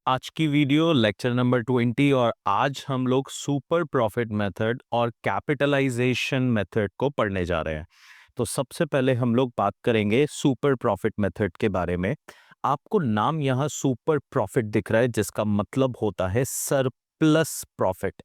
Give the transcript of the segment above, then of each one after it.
आज की video lecture number 20 और आज हम लोग सुपर प्रॉफिट मेथड और कैपिटलाइजेशन मेथड को पढ़ने जा रहे हैं। तो सबसे पहले हम लोग बात करेंगे सुपर प्रॉफिट मेथड के बारे में। आपको नाम यहाँ सुपर प्रॉफिट दिख रहा है जिसका मतलब होता है सरप्लस प्रॉफिट।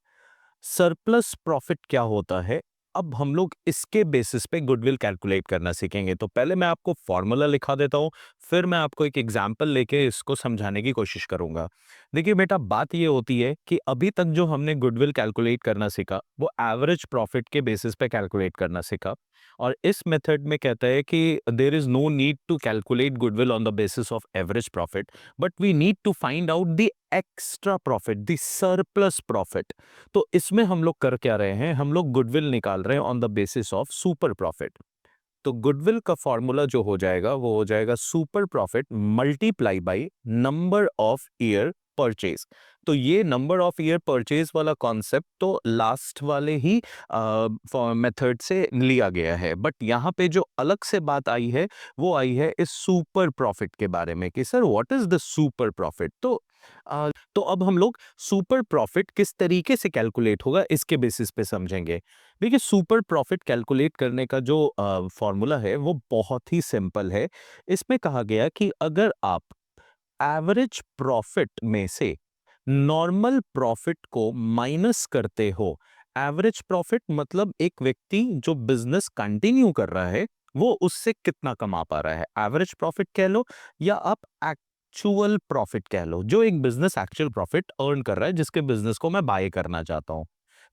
सरप्लस प्रॉफिट क्या होता है? अब हम लोग इसके बेसिस पे गुडविल कैलकुलेट करना सीखेंगे। तो पहले मैं आपको फॉर्मूला लिखा देता हूँ, फिर मैं आपको एक एग्जांपल लेके इसको समझाने की कोशिश करूंगा। देखिए बेटा, बात ये होती है कि अभी तक जो हमने गुडविल कैलकुलेट करना सीखा वो एवरेज प्रॉफिट के बेसिस पे कैलकुलेट करना सीखा। और इस मेथड में कहता है कि there is no need to calculate goodwill on the basis of average profit, but we need to find out the extra profit, the surplus profit. तो इसमें हम लोग कर क्या रहे हैं? हम लोग गुडविल निकाल रहे हैं on the basis of super profit. तो गुडविल का फॉर्मूला जो हो जाएगा वो हो जाएगा super profit multiply by number of year purchase. तो ये नंबर ऑफ ईयर परचेज वाला कॉन्सेप्ट तो लास्ट वाले ही मेथड से लिया गया है, बट यहाँ पे जो अलग से बात आई है वो आई है इस सुपर प्रॉफिट के बारे में कि sir what is the super profit. तो अब हम लोग सुपर प्रॉफिट किस तरीके से कैलकुलेट होगा इसके बेसिस पे समझेंगे। देखिए, सुपर प्रॉफिट कैलकुलेट करने का जो फॉर्मूला है वो बहुत ही सिंपल है। इसमें कहा गया कि अगर आप एवरेज प्रॉफिट में से नॉर्मल प्रॉफिट को माइनस करते हो, एवरेज प्रॉफिट मतलब एक व्यक्ति जो बिजनेस कंटिन्यू कर रहा है वो उससे कितना कमा पा रहा है, एवरेज प्रॉफिट कह लो या आप एक्चुअल प्रॉफिट कह लो, जो एक बिजनेस एक्चुअल प्रॉफिट अर्न कर रहा है जिसके बिजनेस को मैं बाय करना चाहता हूं।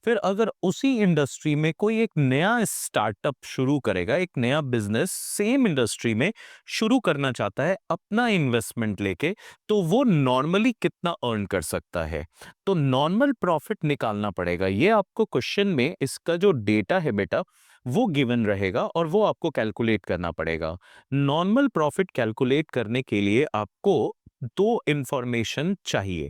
फिर अगर उसी इंडस्ट्री में कोई एक नया स्टार्टअप शुरू करेगा, एक नया बिजनेस सेम इंडस्ट्री में शुरू करना चाहता है अपना इन्वेस्टमेंट लेके, तो वो नॉर्मली कितना अर्न कर सकता है। तो नॉर्मल प्रॉफिट निकालना पड़ेगा। ये आपको क्वेश्चन में इसका जो डेटा है बेटा वो गिवन रहेगा और वो आपको कैलकुलेट करना पड़ेगा। नॉर्मल प्रॉफिट कैलकुलेट करने के लिए आपको दो इंफॉर्मेशन चाहिए।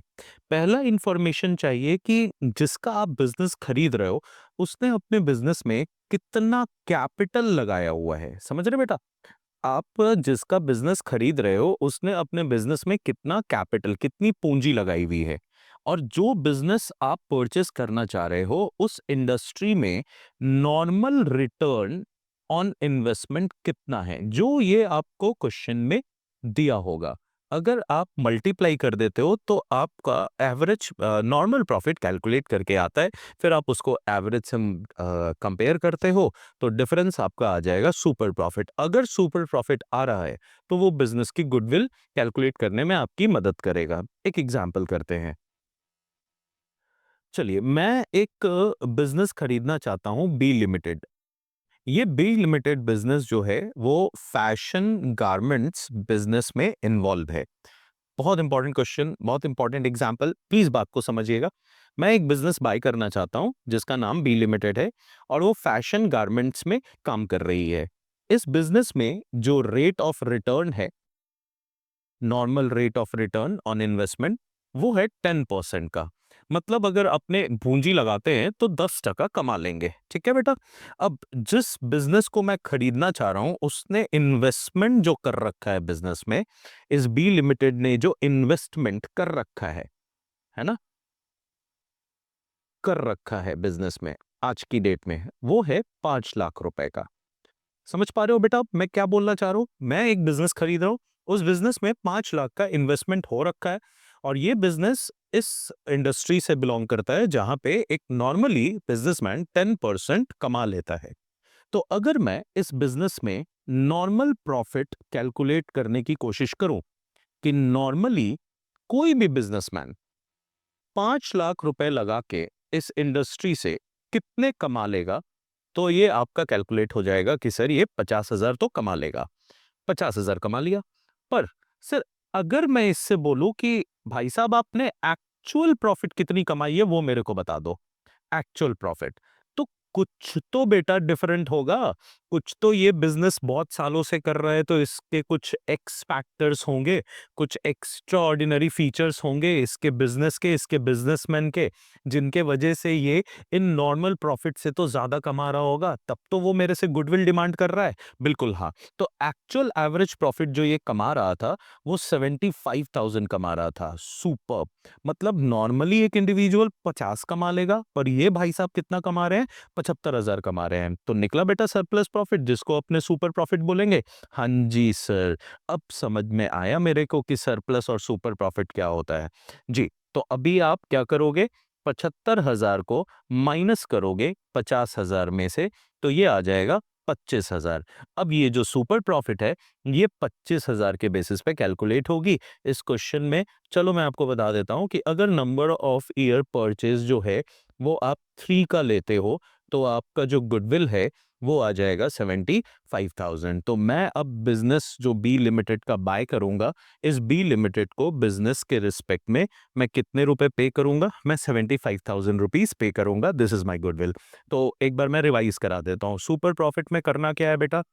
पहला इंफॉर्मेशन चाहिए कि जिसका आप बिजनेस खरीद रहे हो उसने अपने बिजनेस में कितना कैपिटल लगाया हुआ है। समझ रहे बेटा? आप जिसका बिजनेस खरीद रहे हो उसने अपने बिजनेस में कितना कैपिटल, कितनी पूंजी लगाई हुई है। और जो बिजनेस आप परचेस करना चाह रहे हो उस इंडस्ट्री में नॉर्मल रिटर्न ऑन इन्वेस्टमेंट कितना है, जो ये आपको क्वेश्चन में दिया होगा। अगर आप मल्टीप्लाई कर देते हो तो आपका एवरेज नॉर्मल प्रॉफिट कैलकुलेट करके आता है। फिर आप उसको एवरेज से कंपेयर करते हो तो डिफरेंस आपका आ जाएगा सुपर प्रॉफिट। अगर सुपर प्रॉफिट आ रहा है तो वो बिजनेस की गुडविल कैलकुलेट करने में आपकी मदद करेगा। एक एग्जांपल करते हैं। चलिए, मैं एक बिजनेस खरीदना चाहता हूं, बी लिमिटेड। ये बी लिमिटेड बिजनेस जो है वो फैशन गारमेंट्स बिजनेस में इन्वॉल्व है। बहुत इंपॉर्टेंट क्वेश्चन, बहुत इंपॉर्टेंट एग्जांपल, प्लीज बात को समझिएगा। मैं एक बिजनेस बाय करना चाहता हूं जिसका नाम बी लिमिटेड है और वो फैशन गारमेंट्स में काम कर रही है। इस बिजनेस में जो रेट ऑफ रिटर्न है, normal rate of return on investment, वो है 10% का। मतलब अगर अपने पूंजी लगाते हैं तो 10% कमा लेंगे। ठीक है बेटा? अब जिस बिजनेस को मैं खरीदना चाह रहा हूं उसने इन्वेस्टमेंट जो कर रखा है बिजनेस में, इस बी लिमिटेड ने जो इन्वेस्टमेंट कर रखा है ना, कर रखा है बिजनेस में आज की डेट में, वो है 5 लाख रुपए का। समझ पा रहे हो बेटा मैं क्या बोलना चाह रहा हूं? मैं एक बिजनेस खरीद रहा हूं, उस बिजनेस में 5 लाख का इन्वेस्टमेंट हो रखा है और ये बिजनेस इस इंडस्ट्री से बिलोंग करता है जहां पे एक नॉर्मली बिजनेसमैन 10% कमा लेता है। तो अगर मैं इस बिजनेस में नॉर्मल प्रॉफिट कैलकुलेट करने की कोशिश करूं कि नॉर्मली कोई भी बिजनेसमैन 5 लाख रुपए लगा के इस इंडस्ट्री से कितने कमा लेगा, तो ये आपका कैलकुलेट हो जाएगा कि सर ये 50,000 तो कमा लेगा। 50,000 कमा लिया। पर सर, अगर मैं इससे बोलूं कि भाई साहब आपने एक्चुअल प्रॉफिट कितनी कमाई है वो मेरे को बता दो, एक्चुअल प्रॉफिट, तो कुछ तो बेटा डिफरेंट होगा। कुछ तो ये बिजनेस बहुत सालों से कर रहा है, तो इसके कुछ एक्स फैक्टर्स होंगे, कुछ एक्स्ट्रा ऑर्डिनरी फीचर्स होंगे इसके बिजनेस के, इसके बिजनेसमैन के, जिनके वजह से ये इन नॉर्मल प्रॉफिट से तो ज्यादा कमा रहा होगा, तब तो वो मेरे से गुडविल डिमांड कर रहा है। बिल्कुल हाँ। तो एक्चुअल एवरेज प्रॉफिट जो ये कमा रहा था वो 75,000 कमा रहा था। सुपर। मतलब नॉर्मली एक इंडिविजुअल 50 कमा लेगा, पर ये भाई साहब कितना कमा रहे हैं? 75,000 कमा रहे हैं। तो निकला बेटा सरप्लस प्रॉफिट, जिसको अपने सुपर प्रॉफिट बोलेंगे। हाँ जी सर, अब समझ में आया मेरे को कि सरप्लस और सुपर प्रॉफिट क्या होता है। जी, तो अभी आप क्या करोगे? 75,000 को माइनस करोगे 50,000 में से, तो ये आ जाएगा 25,000। अब ये जो सुपर प्रॉफिट है, ये 25,000 के बेसिस पे कैलकुलेट होगी इस क्वेश्चन में। चलो मैं आपको बता देता हूं कि अगर नंबर ऑफ ईयर परचेज जो है वो आप 3 का लेते हो, तो आपका जो गुडविल है वो आ जाएगा 75,000। तो मैं अब बिजनेस जो बी लिमिटेड का बाय करूंगा, इस बी लिमिटेड को बिजनेस के रिस्पेक्ट में मैं कितने रुपए पे करूंगा? मैं 75,000 रुपीज पे करूंगा। This is my goodwill. तो एक बार मैं रिवाइज करा देता हूँ। सुपर प्रॉफिट में करना क्या है बेटा?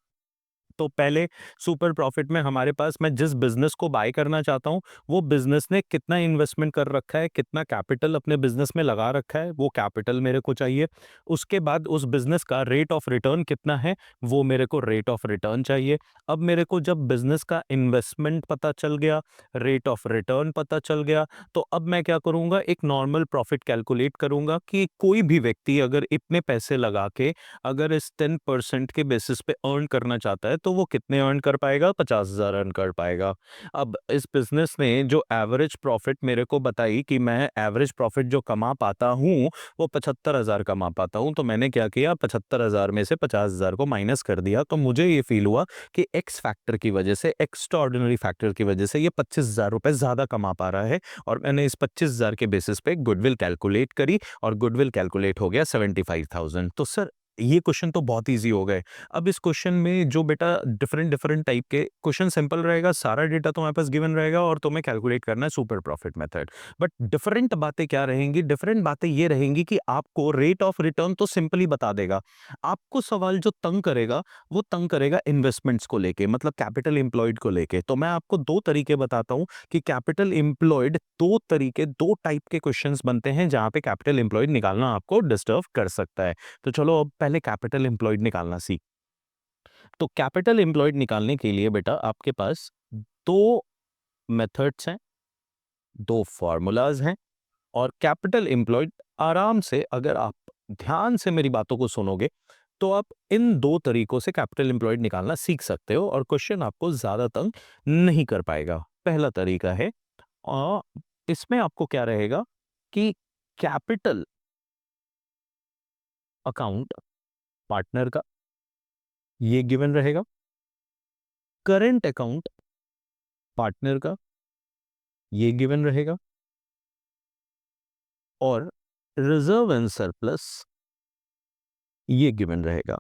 तो पहले सुपर प्रॉफिट में हमारे पास, मैं जिस बिजनेस को बाय करना चाहता हूं, वो बिजनेस ने कितना इन्वेस्टमेंट कर रखा है, कितना कैपिटल अपने बिजनेस में लगा रखा है, वो कैपिटल मेरे को चाहिए। उसके बाद उस बिजनेस का रेट ऑफ रिटर्न कितना है, वो मेरे को रेट ऑफ रिटर्न चाहिए। अब मेरे को जब बिजनेस का इन्वेस्टमेंट पता चल गया, रेट ऑफ रिटर्न पता चल गया, तो अब मैं क्या करूंगा? एक नॉर्मल प्रॉफिट कैलकुलेट करूंगा कि कोई भी व्यक्ति अगर इतने पैसे लगा के अगर इस 10% के बेसिस पे अर्न करना चाहता है, तो वो कितने अर्न कर पाएगा? 50,000 अर्न कर पाएगा। अब इस बिजनेस ने जो एवरेज प्रॉफिट मेरे को बताई कि मैं एवरेज प्रॉफिट जो कमा पाता हूँ वो 75,000 कमा पाता हूँ, तो मैंने क्या किया? 75,000 में से 50,000 को माइनस कर दिया। तो मुझे ये फील हुआ कि एक्स फैक्टर की वजह से, एक्स्ट्रा ऑर्डिनरी फैक्टर की वजह से ये 25,000 रुपए ज्यादा कमा पा रहा है, और मैंने इस 25,000 के बेसिस पे गुडविल कैलकुलेट करी, और गुडविल कैलकुलेट हो गया 75,000। तो सर, ये क्वेश्चन तो बहुत इजी हो गए। अब इस क्वेश्चन में जो बेटा डिफरेंट डिफरेंट टाइप के क्वेश्चन, सिंपल रहेगा, सारा डेटा तुम्हारे पास गिवन रहेगा और तुम्हें कैलकुलेट करना है super profit method. But different बातें क्या रहेंगी? डिफरेंट बातें ये रहेंगी कि आपको रेट ऑफ रिटर्न तो सिंपली बता देगा, आपको सवाल जो तंग करेगा वो तंग करेगा इन्वेस्टमेंट्स को लेके, मतलब कैपिटल एम्प्लॉयड को लेके। तो मैं आपको दो तरीके बताता हूं कि कैपिटल एम्प्लॉयड, दो तरीके, दो टाइप के क्वेश्चंस बनते हैं जहां पे कैपिटल एम्प्लॉयड निकालना आपको डिस्टर्ब कर सकता है। तो चलो अब पहले कैपिटल एम्प्लॉयड निकालना सीख। तो कैपिटल एम्प्लॉयड निकालने के लिए बेटा आपके पास दो मेथड्स हैं, दो फॉर्मूलाज हैं। और कैपिटल एम्प्लॉयड आराम से, अगर आप ध्यान से मेरी बातों को सुनोगे, तो आप इन दो तरीकों से कैपिटल एम्प्लॉयड निकालना सीख सकते हो, और क्वेश्चन आपको ज्यादा तंग नहीं कर पाएगा। पहला तरीका है, और इसमें आपको क्या रहेगा कि कैपिटल अकाउंट पार्टनर का ये गिवन रहेगा, करंट अकाउंट पार्टनर का ये गिवन रहेगा, और रिजर्व एंड सरप्लस ये गिवन रहेगा।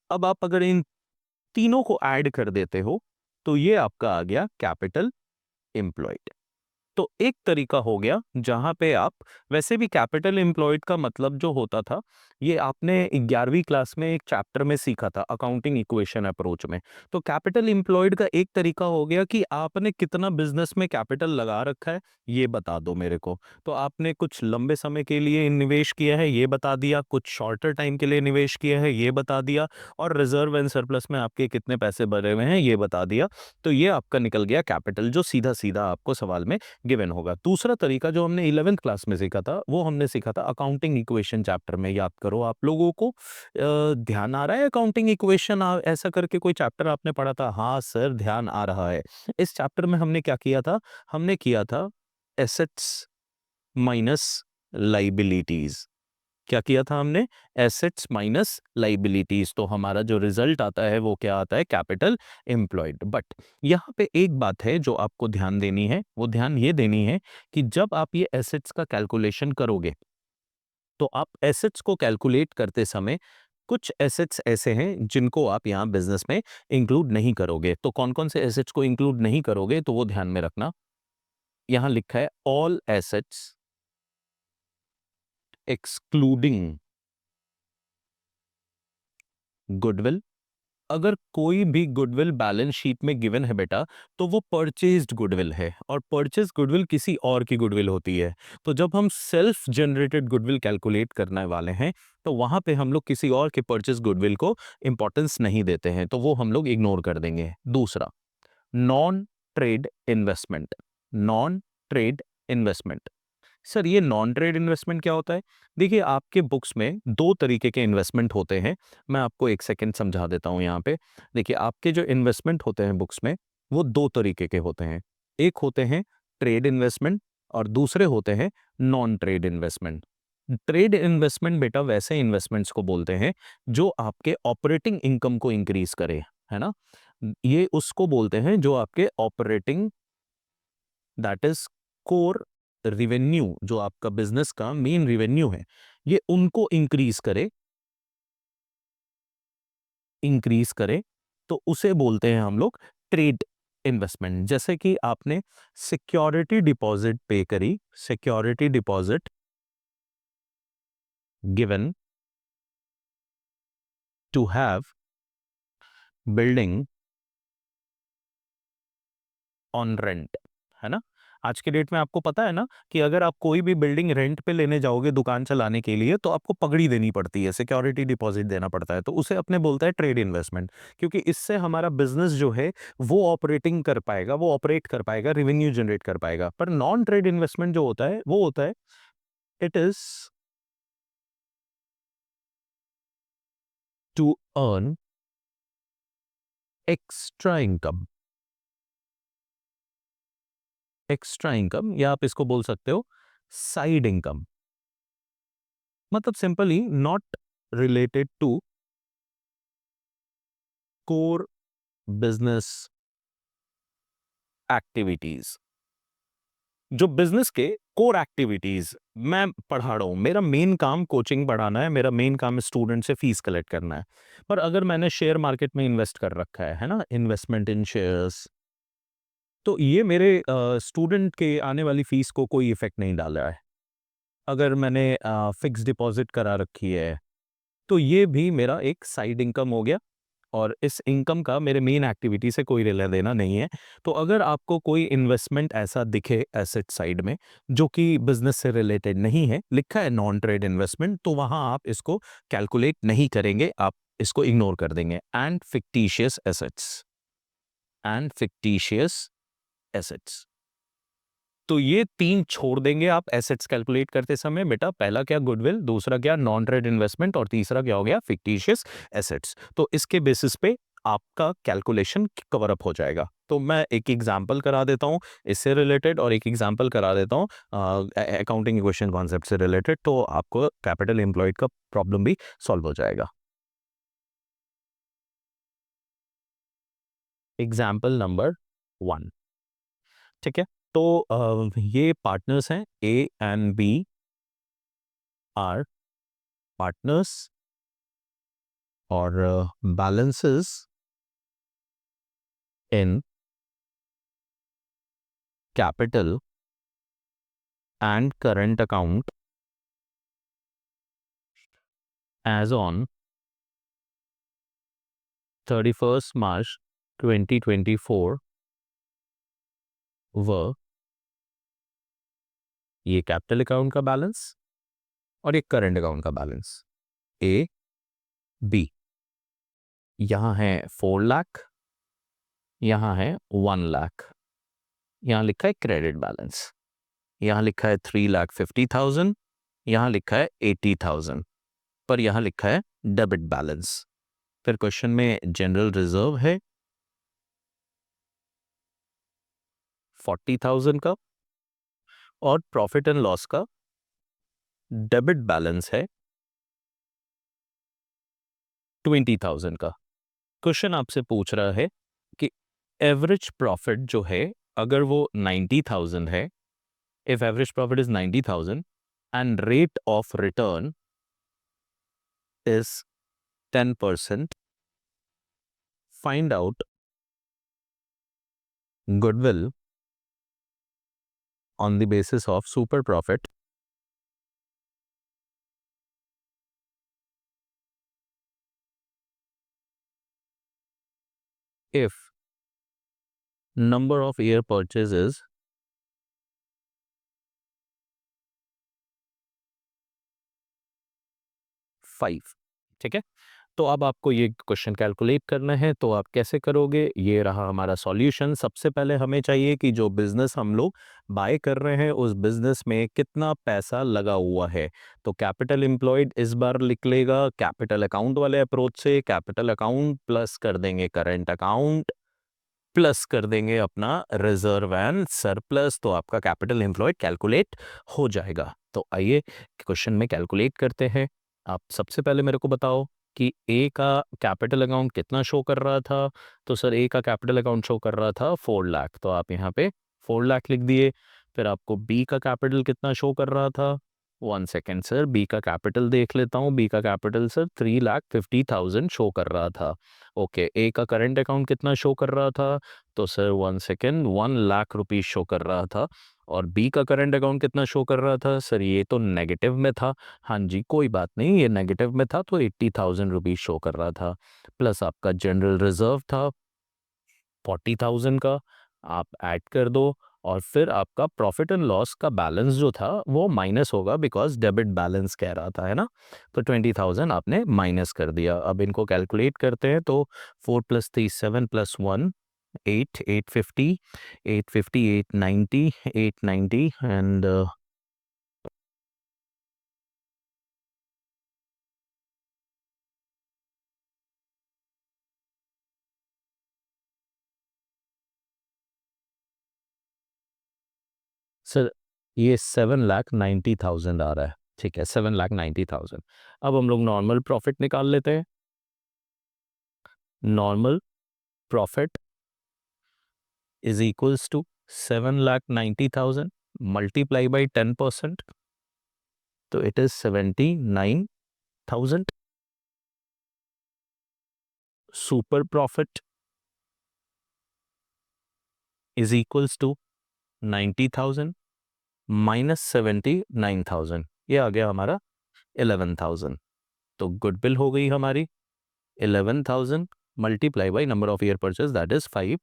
अब आप अगर इन तीनों को ऐड कर देते हो, तो ये आपका आ गया कैपिटल एम्प्लॉयड। तो एक तरीका हो गया जहां पे आप, वैसे भी कैपिटल एम्प्लॉयड का मतलब जो होता था, ये आपने 11वीं क्लास में एक चैप्टर में सीखा था, अकाउंटिंग इक्वेशन अप्रोच में। तो कैपिटल एम्प्लॉयड का एक तरीका हो गया कि आपने कितना बिजनेस में कैपिटल लगा रखा है ये बता दो मेरे को। तो आपने कुछ लंबे समय के लिए निवेश किया है ये बता दिया, कुछ शॉर्टर टाइम के लिए निवेश किया है ये बता दिया, और रिजर्व एंड सरप्लस में आपके कितने पैसे भरे हुए हैं ये बता दिया। तो ये आपका निकल गया कैपिटल, जो सीधा सीधा आपको सवाल में गिवन होगा। दूसरा तरीका जो हमने 11th क्लास में सीखा था, वो हमने सीखा था अकाउंटिंग इक्वेशन चैप्टर में। याद करो आप लोगों को, ध्यान आ रहा है? अकाउंटिंग इक्वेशन ऐसा करके कोई चैप्टर आपने पढ़ा था? हाँ सर, ध्यान आ रहा है। इस चैप्टर में हमने क्या किया था? हमने किया था एसेट्स माइनस लाइबिलिटीज। क्या किया था हमने? Assets minus liabilities. तो हमारा जो रिजल्ट आता है वो क्या आता है? Capital employed. बट यहाँ पे एक बात है जो आपको ध्यान देनी है, वो ध्यान ये देनी है कि जब आप ये एसेट्स का कैलकुलेशन करोगे, तो आप एसेट्स को कैलकुलेट करते समय कुछ एसेट्स ऐसे हैं जिनको आप यहाँ बिजनेस में इंक्लूड नहीं करोगे। तो कौन कौन से एसेट्स को इंक्लूड नहीं करोगे, तो वो ध्यान में रखना। यहाँ लिखा है ऑल एसेट्स एक्सक्लूडिंग गुडविल। अगर कोई भी गुडविल बैलेंस शीट में गिवन है बेटा, तो वो परचेज्ड गुडविल है, और परचेज गुडविल किसी और की गुडविल होती है। तो जब हम सेल्फ जनरेटेड गुडविल कैलकुलेट करने वाले हैं, तो वहां पे हम लोग किसी और के परचेज गुडविल को इंपॉर्टेंस नहीं देते हैं, तो वो हम लोग इग्नोर कर देंगे। दूसरा, non trade investment. Non trade investment, sir ये नॉन ट्रेड इन्वेस्टमेंट क्या होता है? देखिए, आपके बुक्स में दो तरीके के इन्वेस्टमेंट होते हैं। मैं आपको एक सेकंड समझा देता हूं यहाँ पे। देखिए, आपके जो इन्वेस्टमेंट होते हैं बुक्स में, वो दो तरीके के होते हैं। एक होते हैं ट्रेड इन्वेस्टमेंट, और दूसरे होते हैं non trade investment. Trade investment बेटा वैसे इन्वेस्टमेंट्स को बोलते हैं जो आपके ऑपरेटिंग इनकम को इंक्रीज करे, है ना। ये उसको बोलते हैं जो आपके operating, that is core revenue, जो आपका बिजनेस का मेन रिवेन्यू है, ये उनको इंक्रीज करे, तो उसे बोलते हैं हम लोग ट्रेड इन्वेस्टमेंट। जैसे कि आपने सिक्योरिटी डिपॉजिट पे करी, security deposit given to have building on rent, है ना। आज के डेट में आपको पता है ना कि अगर आप कोई भी बिल्डिंग रेंट पे लेने जाओगे दुकान चलाने के लिए, तो आपको पगड़ी देनी पड़ती है, सिक्योरिटी डिपॉजिट देना पड़ता है, तो उसे अपने बोलता है ट्रेड इन्वेस्टमेंट। क्योंकि इससे हमारा बिजनेस जो है वो ऑपरेटिंग कर पाएगा, वो ऑपरेट कर पाएगा, रेवेन्यू जनरेट कर पाएगा। पर नॉन ट्रेड इन्वेस्टमेंट जो होता है वो होता है, it is to earn extra income. Extra income, या आप इसको बोल सकते हो साइड इनकम। मतलब simply not related to core business activities. जो बिजनेस के कोर एक्टिविटीज मैं पढ़ा रहा हूं, मेरा मेन काम कोचिंग पढ़ाना है, मेरा मेन काम स्टूडेंट से फीस कलेक्ट करना है। पर अगर मैंने शेयर मार्केट में इन्वेस्ट कर रखा है ना, इन्वेस्टमेंट इन शेयर्स, तो ये मेरे स्टूडेंट के आने वाली फीस को कोई इफेक्ट नहीं डाल रहा है। अगर मैंने फिक्स डिपॉजिट करा रखी है, तो ये भी मेरा एक साइड इनकम हो गया, और इस इनकम का मेरे मेन एक्टिविटी से कोई लेना देना नहीं है। तो अगर आपको कोई इन्वेस्टमेंट ऐसा दिखे एसेट साइड में जो कि बिजनेस से रिलेटेड नहीं है, लिखा है नॉन ट्रेड इन्वेस्टमेंट, तो वहां आप इसको कैलकुलेट नहीं करेंगे, आप इसको इग्नोर कर देंगे। एंड फिक्टिशियस एसेट्स तो ये तीन छोड़ देंगे आप एसेट्स कैलकुलेट करते समय बेटा। पहला क्या, गुडविल, दूसरा क्या, नॉन ट्रेड इन्वेस्टमेंट, और तीसरा क्या हो गया, फिक्टिशियस एसेट्स। तो इसके बेसिस पे आपका कैलकुलेशन कवर अप हो जाएगा। तो मैं एक एग्जांपल करा देता हूं इससे रिलेटेड, और एक एग्जांपल करा देता हूं अकाउंटिंग इक्वेशन कॉन्सेप्ट से रिलेटेड, तो आपको कैपिटल एम्प्लॉयड का प्रॉब्लम भी सॉल्व हो जाएगा। एग्जाम्पल नंबर 1, ठीक है। तो ये पार्टनर्स हैं, A and B are partners, और balances in capital and current account as on 31st March 2024 were, ये कैपिटल अकाउंट का बैलेंस और ये करंट अकाउंट का बैलेंस, ए बी। यहां है 4 लाख, यहां है 1 लाख, यहां लिखा है क्रेडिट बैलेंस, यहां लिखा है 3,50,000, यहां लिखा है 80,000, पर यहां लिखा है डेबिट बैलेंस। फिर क्वेश्चन में जनरल रिजर्व है 40,000 का, और प्रॉफिट एंड लॉस का डेबिट बैलेंस है 20,000 का। क्वेश्चन आपसे पूछ रहा है कि एवरेज प्रॉफिट जो है, अगर वो 90,000 है, if average profit is 90,000 and rate of return is 10%, find out goodwill on the basis of super profit if number of year purchases 5, ठीक है। तो अब आपको ये क्वेश्चन कैलकुलेट करना है, तो आप कैसे करोगे? ये रहा हमारा सॉल्यूशन। सबसे पहले हमें चाहिए कि जो बिजनेस हम लोग बाय कर रहे हैं उस बिजनेस में कितना पैसा लगा हुआ है। तो कैपिटल एम्प्लॉयड इस बार लिख लेगा कैपिटल अकाउंट वाले अप्रोच से, कैपिटल अकाउंट प्लस कर देंगे करंट अकाउंट प्लस कर देंगे अपना रिजर्व एंड सरप्लस, तो आपका कैपिटल एम्प्लॉयड कैलकुलेट हो जाएगा। तो आइए क्वेश्चन में कैलकुलेट करते हैं। आप सबसे पहले मेरे को बताओ कि ए का कैपिटल अकाउंट कितना शो कर रहा था। तो सर ए का कैपिटल अकाउंट शो कर रहा था 4 लाख, तो आप यहाँ पे 4 लाख लिख दिए। फिर आपको बी का कैपिटल कितना शो कर रहा था, 1 सेकेंड सर, बी का कैपिटल देख लेता हूँ। बी का कैपिटल सर 3,50,000 शो कर रहा था। ओके, ए का करंट अकाउंट कितना शो कर रहा था, तो sir 1 second, 1 lakh rupees show कर रहा था। और बी का करंट अकाउंट कितना शो कर रहा था, सर ये तो नेगेटिव में था। हाँ जी, कोई बात नहीं, ये नेगेटिव में था तो 80,000 रुपीज शो कर रहा था। प्लस आपका जनरल रिजर्व था 40,000 का, आप ऐड कर दो। और फिर आपका प्रॉफिट एंड लॉस का बैलेंस जो था वो माइनस होगा, बिकॉज डेबिट बैलेंस कह रहा था, है ना। तो 20,000 आपने माइनस कर दिया। अब इनको कैलकुलेट करते हैं, तो 4 + 3 7 + 1 8, 850, 850, 890, 890 एंड सर ये 7,90,000 आ रहा है, ठीक है, 7,90,000। अब हम लोग नॉर्मल प्रॉफिट निकाल लेते हैं। Normal profit is equals to 7,90,000 multiply by 10%, तो it is 79,000। Super profit is equals to 90,000 minus 79,000, ये आ गया हमारा 11,000। तो गुडविल हो गई हमारी 11,000 multiply by number of year purchase that is 5,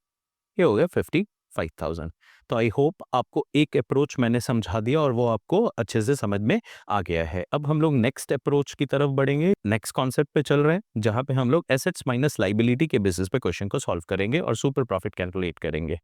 ये हो गया 55,000। तो आई होप आपको एक अप्रोच मैंने समझा दिया और वो आपको अच्छे से समझ में आ गया है। अब हम लोग नेक्स्ट अप्रोच की तरफ बढ़ेंगे, नेक्स्ट कॉन्सेप्ट पे चल रहे हैं, जहां पे हम लोग एसेट्स माइनस लाइबिलिटी के बेसिस पे क्वेश्चन को सॉल्व करेंगे और सुपर प्रॉफिट कैलकुलेट करेंगे।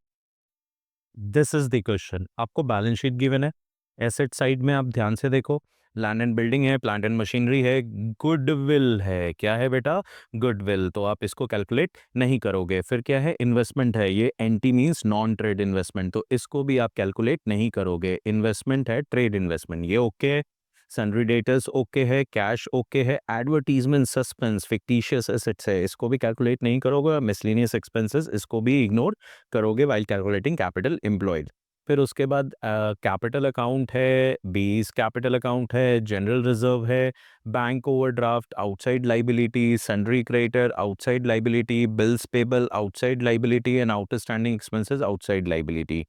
दिस इज द क्वेश्चन, आपको बैलेंस शीट गिवन है। एसेट साइड में आप ध्यान से देखो, लैंड एंड बिल्डिंग है, प्लांट एंड मशीनरी है, गुडविल है। क्या है बेटा, गुडविल। तो आप इसको कैलकुलेट नहीं करोगे। फिर क्या है, इन्वेस्टमेंट है, ये anti means non trade investment, तो इसको भी आप कैलकुलेट नहीं करोगे। इन्वेस्टमेंट है ट्रेड इन्वेस्टमेंट, ये ओके है। सन्ड्री डेटर्स ओके है, कैश ओके है, एडवर्टीजमेंट सस्पेंस फिक्टिशियस एसेट्स है, इसको भी कैलकुलेट नहीं करोगे। मिसलेनियस एक्सपेंसेस, इसको भी इग्नोर करोगे वाइल कैलकुलेटिंग कैपिटल एम्प्लॉयड। फिर उसके बाद कैपिटल अकाउंट है, बीस कैपिटल अकाउंट है, जनरल रिजर्व है, bank overdraft outside liability, sundry creditor outside liability, bills payable outside liability and outstanding expenses outside liability.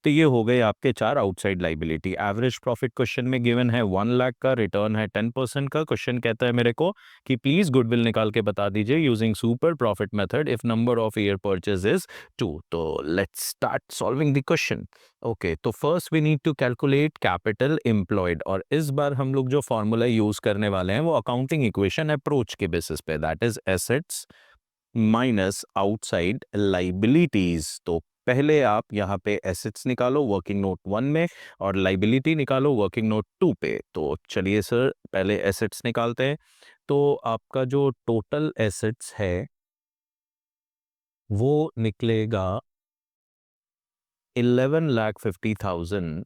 तो ये हो गए आपके 4 outside liability. Average profit question में गिवन है 1 लाख का, रिटर्न है 10% का। क्वेश्चन कहता है मेरे को कि प्लीज गुडविल निकाल के बता दीजिए using super profit method if number of year purchase is 2। तो let's start solving the question. Okay, तो first we need to calculate capital employed, और इस बार हम लोग जो फॉर्मूला यूज करने वाले हैं वो अकाउंटिंग इक्वेशन अप्रोच के बेसिस पे, that is assets minus outside liabilities. तो पहले आप यहाँ पे एसेट्स निकालो वर्किंग नोट 1 में, और लाइबिलिटी निकालो वर्किंग नोट 2 पे। तो चलिए सर, पहले एसेट्स निकालते हैं। तो आपका जो टोटल एसेट्स है वो निकलेगा 11,50,000।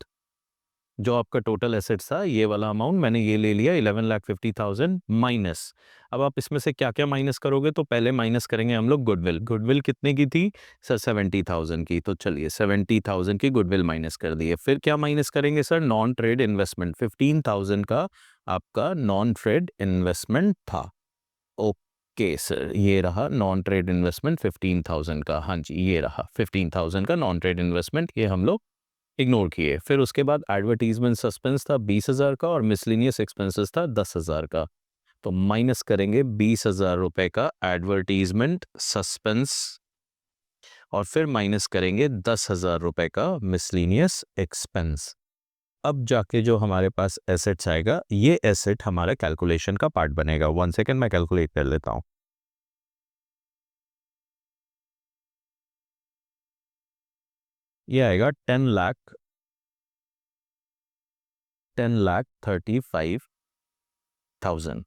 जो आपका टोटल एसेट्स था, ये वाला अमाउंट मैंने ये ले लिया 11,50,000 माइनस। अब आप इसमें से क्या क्या माइनस करोगे, तो पहले माइनस करेंगे हम लोग गुडविल। गुडविल कितने की थी सर, 70,000 की। तो चलिए 70,000 की गुडविल माइनस कर दिए। फिर क्या माइनस करेंगे सर, नॉन ट्रेड इन्वेस्टमेंट 15,000 का आपका नॉन ट्रेड इन्वेस्टमेंट था। ओके सर, ये रहा नॉन ट्रेड इन्वेस्टमेंट 15,000 का। हाँ जी, ये रहा 15,000 का नॉन ट्रेड इन्वेस्टमेंट, ये हम लोग इग्नोर किए। फिर उसके बाद एडवर्टीजमेंट सस्पेंस था 20,000 का, और मिसलेनियस एक्सपेंसेस था 10,000 का। तो माइनस करेंगे 20,000 रुपए का एडवर्टीजमेंट सस्पेंस और फिर माइनस करेंगे 10,000 रुपए का मिसलिनियस एक्सपेंस। अब जाके जो हमारे पास एसेट्स आएगा, ये एसेट हमारा कैलकुलेशन का पार्ट बनेगा। 1 सेकेंड, मैं कैलकुलेट कर लेता हूं। ये आएगा 10,35,000।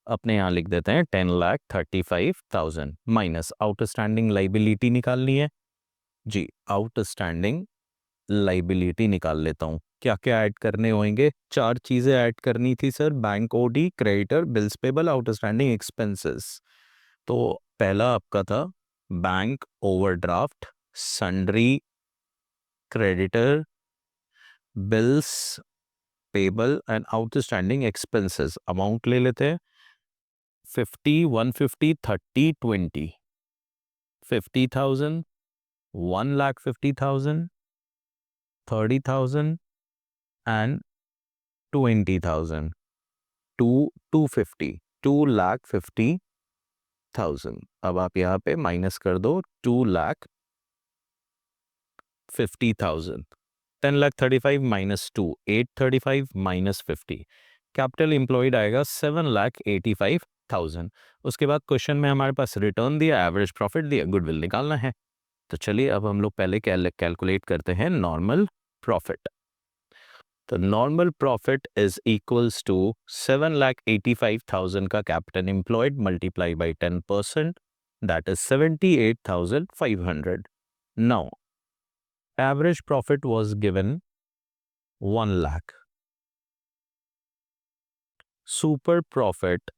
अपने यहाँ लिख देते हैं 10,35,000 माइनस आउटस्टैंडिंग लाइबिलिटी निकालनी है जी। आउटस्टैंडिंग लाइबिलिटी निकाल लेता हूँ। क्या क्या ऐड करने होंगे? 4 चीजें ऐड करनी थी sir. Bank OD, creditor, bills payable, outstanding expenses. तो पहला आपका था bank overdraft, sundry, creditor, bills payable and outstanding expenses. Amount ले लेते हैं 50, 150, 30, 20। 50,000, 1,50,000, 30,000 एंड 20,000। 250, 2,50,000। अब आप यहाँ पे माइनस कर दो 2,50,000। 10,35,000 माइनस 2, 835 माइनस 50। कैपिटल एम्प्लॉयड आएगा 7,85,000। उसके बाद क्वेश्चन में हमारे पास रिटर्न दिया, एवरेज प्रॉफिट दिया, गुडविल निकालना है। तो चलिए अब हम लोग पहले कैलकुलेट करते हैं नॉर्मल प्रॉफिट। तो normal profit is equals to 7,85,000 का capital employed multiply by 10%, that is 78,500। Now average profit was given 1 lakh. Super profit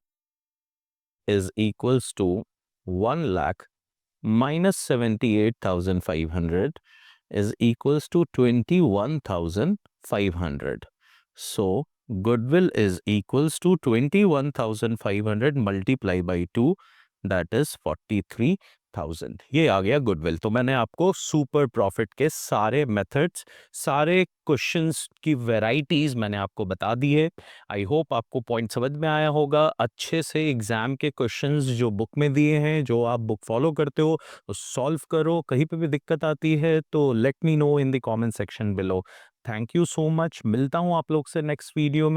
is equals to 1 lakh minus 78,500 is equals to 21,500. So goodwill is equals to 21,500 multiplied by 2, that is 43,000। ये आ गया goodwill. तो मैंने आपको super profit के सारे methods, सारे questions की varieties मैंने आपको बता दी है। आई होप आपको पॉइंट समझ में आया होगा। अच्छे से एग्जाम के क्वेश्चंस जो बुक में दिए हैं, जो आप बुक फॉलो करते हो, तो सॉल्व करो। कहीं पे भी दिक्कत आती है तो let me know in the comment section below. Thank you so much. मिलता हूँ आप लोग से नेक्स्ट वीडियो में।